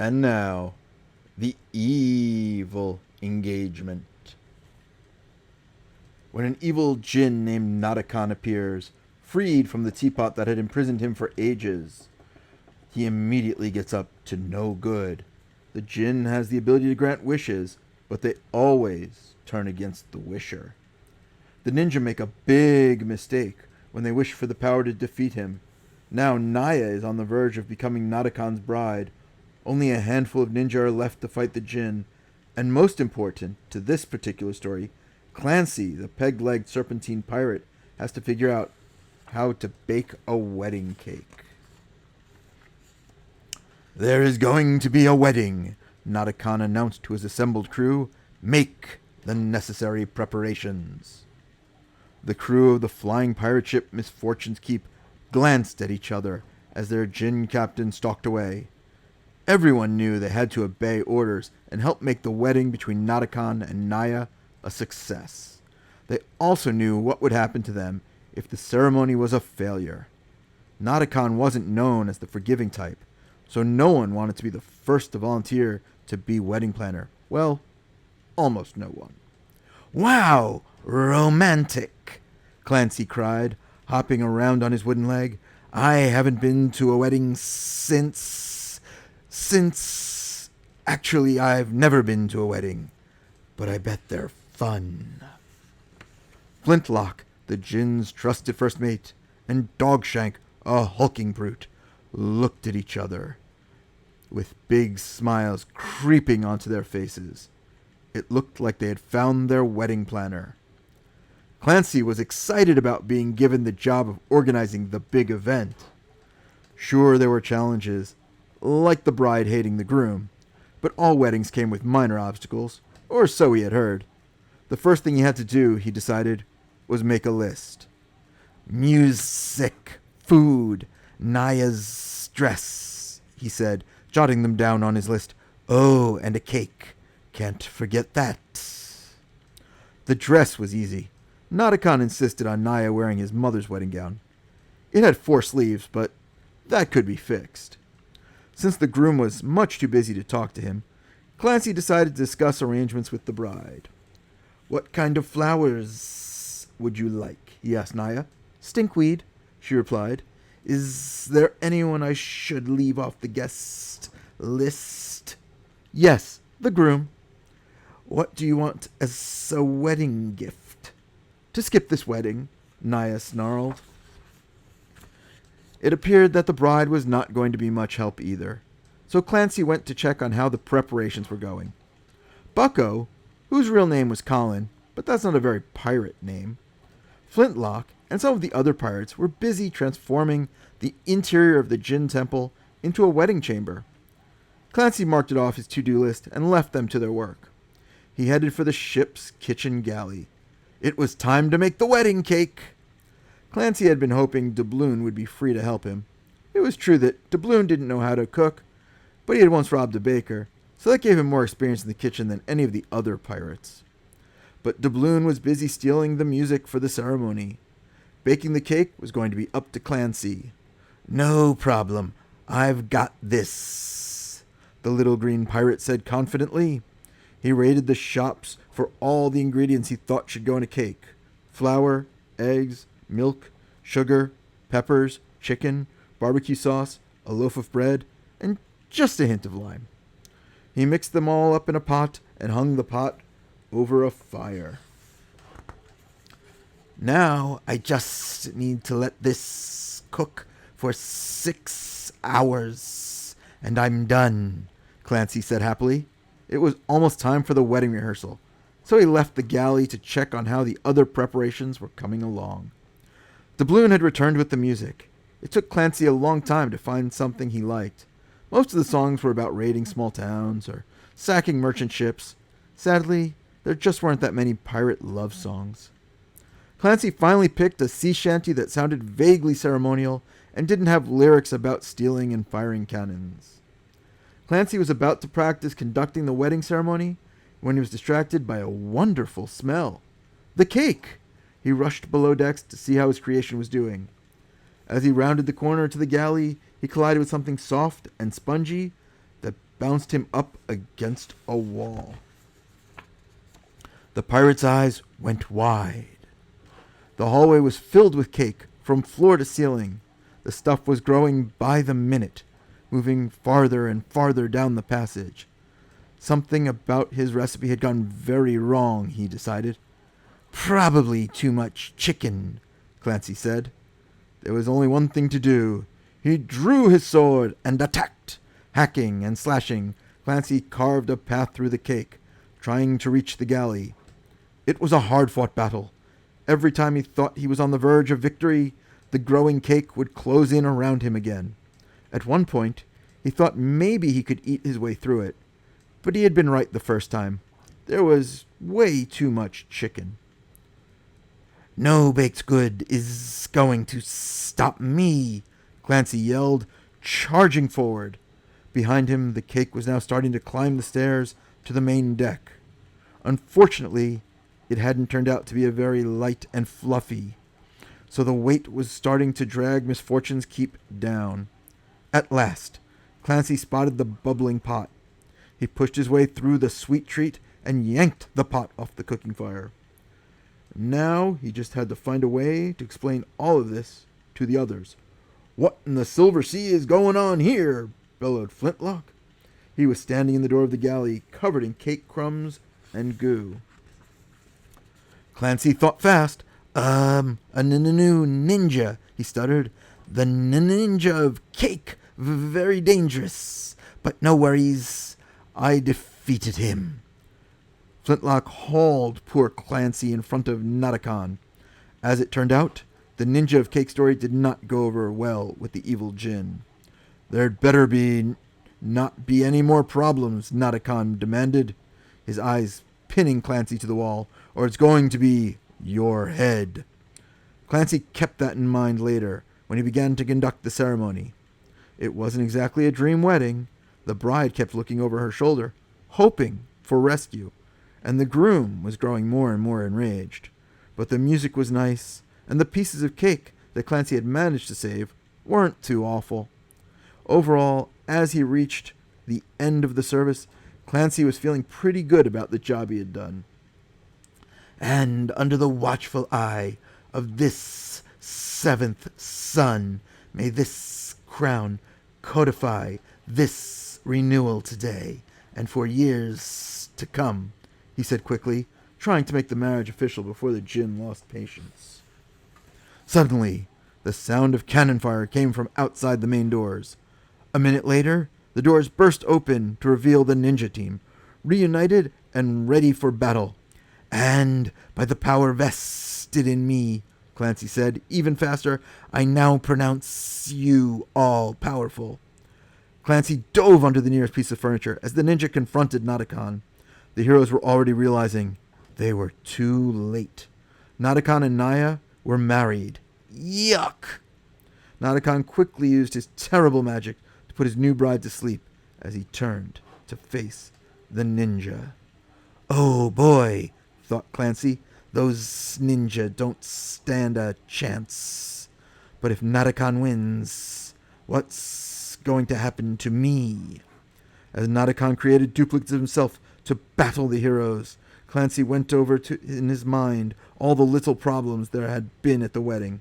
And now, the evil engagement. When an evil djinn named Nadakhan appears, freed from the teapot that had imprisoned him for ages, he immediately gets up to no good. The djinn has the ability to grant wishes, but they always turn against the wisher. The ninja make a big mistake when they wish for the power to defeat him. Now Naya is on the verge of becoming Nadakhan's bride. Only a handful of ninja are left to fight the djinn, and most important to this particular story, Clancee, the peg-legged serpentine pirate, has to figure out how to bake a wedding cake. There is going to be a wedding, Nadakhan announced to his assembled crew. Make the necessary preparations. The crew of the flying pirate ship Misfortune's Keep glanced at each other as their djinn captain stalked away. Everyone knew they had to obey orders and help make the wedding between Nadakhan and Naya a success. They also knew what would happen to them if the ceremony was a failure. Nadakhan wasn't known as the forgiving type, so no one wanted to be the first to volunteer to be wedding planner. Well, almost no one. Wow, romantic, Clancee cried, hopping around on his wooden leg. I haven't been to a wedding since... Actually, I've never been to a wedding, but I bet they're fun. Flintlock, the djinn's trusted first mate, and Dogshank, a hulking brute, looked at each other with big smiles creeping onto their faces. It looked like they had found their wedding planner. Clancee was excited about being given the job of organizing the big event. Sure, there were challenges, like the bride hating the groom, but all weddings came with minor obstacles, or so he had heard. The first thing he had to do, he decided, was make a list. Music, food, Naya's dress, he said, jotting them down on his list. Oh, and a cake. Can't forget that. The dress was easy. Nadakhan insisted on Naya wearing his mother's wedding gown. It had 4 sleeves, but that could be fixed. Since the groom was much too busy to talk to him, Clancee decided to discuss arrangements with the bride. What kind of flowers would you like? He asked Naya. Stinkweed, she replied. Is there anyone I should leave off the guest list? Yes, the groom. What do you want as a wedding gift? To skip this wedding, Naya snarled. It appeared that the bride was not going to be much help either, so Clancee went to check on how the preparations were going. Bucko, whose real name was Colin, but that's not a very pirate name, Flintlock, and some of the other pirates were busy transforming the interior of the djinn temple into a wedding chamber. Clancee marked it off his to-do list and left them to their work. He headed for the ship's kitchen galley. It was time to make the wedding cake. Clancee had been hoping Doubloon would be free to help him. It was true that Doubloon didn't know how to cook, but he had once robbed a baker, so that gave him more experience in the kitchen than any of the other pirates. But Doubloon was busy stealing the music for the ceremony. Baking the cake was going to be up to Clancee. No problem. I've got this, the little green pirate said confidently. He raided the shops for all the ingredients he thought should go in a cake. Flour, eggs, milk, sugar, peppers, chicken, barbecue sauce, a loaf of bread, and just a hint of lime. He mixed them all up in a pot and hung the pot over a fire. Now I just need to let this cook for 6 hours, and I'm done, Clancee said happily. It was almost time for the wedding rehearsal, so he left the galley to check on how the other preparations were coming along. Doubloon had returned with the music. It took Clancee a long time to find something he liked. Most of the songs were about raiding small towns or sacking merchant ships. Sadly, there just weren't that many pirate love songs. Clancee finally picked a sea shanty that sounded vaguely ceremonial and didn't have lyrics about stealing and firing cannons. Clancee was about to practice conducting the wedding ceremony when he was distracted by a wonderful smell. The cake! He rushed below decks to see how his creation was doing. As he rounded the corner to the galley, he collided with something soft and spongy, the bounced him up against a wall. The pirate's eyes went wide. The hallway was filled with cake from floor to ceiling. The stuff was growing by the minute, moving farther and farther down the passage. Something about his recipe had gone very wrong, he decided. Probably too much chicken, Clancee said. There was only one thing to do. He drew his sword and attacked. Hacking and slashing, Clancee carved a path through the cake, trying to reach the galley. It was a hard-fought battle. Every time he thought he was on the verge of victory, the growing cake would close in around him again. At one point, he thought maybe he could eat his way through it, but he had been right the first time. There was way too much chicken. No baked good is going to stop me, Clancee yelled, charging forward. Behind him, the cake was now starting to climb the stairs to the main deck. Unfortunately, it hadn't turned out to be a very light and fluffy, so the weight was starting to drag Misfortune's keep down. At last, Clancee spotted the bubbling pot. He pushed his way through the sweet treat and yanked the pot off the cooking fire. Now he just had to find a way to explain all of this to the others. "What in the Silver Sea is going on here?" bellowed Flintlock. He was standing in the door of the galley, covered in cake crumbs and goo. Clancee thought fast. A new ninja, he stuttered. The ninja of cake. Very dangerous. But no worries. I defeated him. Flintlock hauled poor Clancee in front of Nadakhan. As it turned out, the ninja of cake story did not go over well with the evil djinn. There'd better not be any more problems, Nadakhan demanded, his eyes pinning Clancee to the wall, or it's going to be your head. Clancee kept that in mind later, when he began to conduct the ceremony. It wasn't exactly a dream wedding. The bride kept looking over her shoulder, hoping for rescue, and the groom was growing more and more enraged. But the music was nice, and the pieces of cake that Clancee had managed to save weren't too awful. Overall, as he reached the end of the service, Clancee was feeling pretty good about the job he had done. And under the watchful eye of this seventh son, may this crown codify this renewal today and for years to come, he said quickly, trying to make the marriage official before the djinn lost patience. Suddenly, the sound of cannon fire came from outside the main doors. A minute later, the doors burst open to reveal the ninja team, reunited and ready for battle. And by the power vested in me, Clancee said, even faster, I now pronounce you all powerful. Clancee dove onto the nearest piece of furniture as the ninja confronted Nadakhan. The heroes were already realizing they were too late. Nadakhan and Naya were married. Yuck! Nadakhan quickly used his terrible magic to put his new bride to sleep as he turned to face the ninja. Oh boy, thought Clancee, those ninja don't stand a chance. But if Nadakhan wins, what's going to happen to me? As Nadakhan created duplicates of himself to battle the heroes, Clancee went over in his mind all the little problems there had been at the wedding.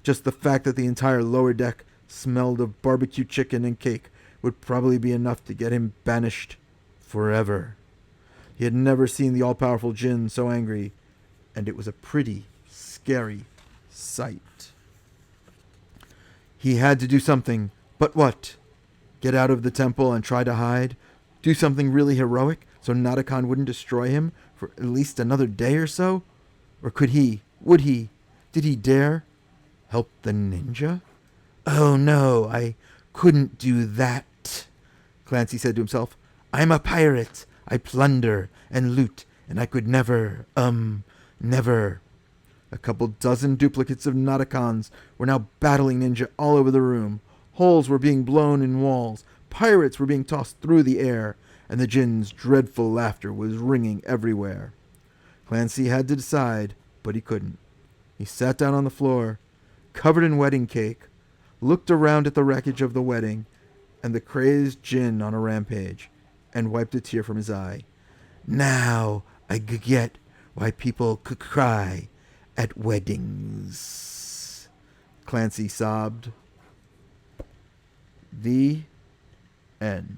Just the fact that the entire lower deck smelled of barbecue chicken and cake would probably be enough to get him banished forever. He had never seen the all-powerful djinn so angry, and it was a pretty scary sight. He had to do something, but what? Get out of the temple and try to hide? Do something really heroic so Nadakhan wouldn't destroy him for at least another day or so? Or could he, would he, did he dare help the ninja? Oh no, I couldn't do that, Clancee said to himself. I'm a pirate. I plunder and loot, and I could never. A couple dozen duplicates of Nadakhans were now battling ninja all over the room. Holes were being blown in walls. Pirates were being tossed through the air, and the djinn's dreadful laughter was ringing everywhere. Clancee had to decide, but he couldn't. He sat down on the floor, covered in wedding cake, looked around at the wreckage of the wedding, and the crazed djinn on a rampage. and wiped a tear from his eye. Now I get why people could cry at weddings. Clancee sobbed. The end.